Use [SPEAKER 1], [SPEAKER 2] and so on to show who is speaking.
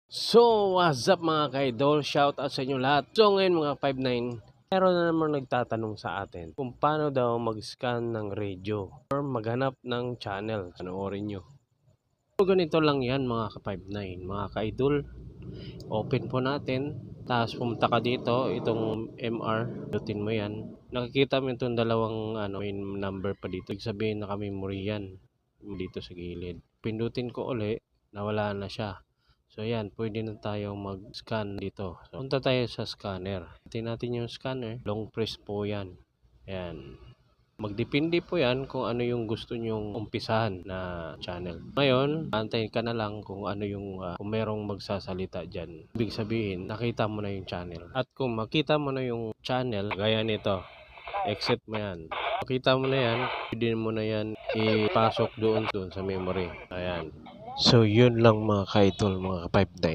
[SPEAKER 1] So, what's up mga ka-idol? Shout out sa inyo lahat. So, ngayon mga 5'9", meron na naman nagtatanong sa atin kung paano daw mag-scan ng radio or maghanap ng channel. Panoorin nyo. So, ganito lang yan mga ka-5'9", mga ka-idol. Open po natin. Tapos pumunta ka dito, itong MR, dutin mo yan. Nakikita mo itong dalawang may number pa dito. Ibig sabihin naka-memory yan dito sa gilid. Pindutin ko uli, nawala na siya. So yan, pwede na tayong mag-scan dito. So, punta tayo sa scanner. Tingnan natin yung scanner. Long press po yan. Ayan. Magdepende po yan kung ano yung gusto nyong umpisahan na channel. Ngayon, antayin ka na lang kung ano yung kung merong magsasalita dyan. Ibig sabihin, nakita mo na yung channel. At kung makita mo na yung channel, gaya nito, exit mo yan. Makita mo na yan, pwede mo na yan ipasok doon sa memory. Ayan. So, yun lang mga ka-idol, mga ka-5'9".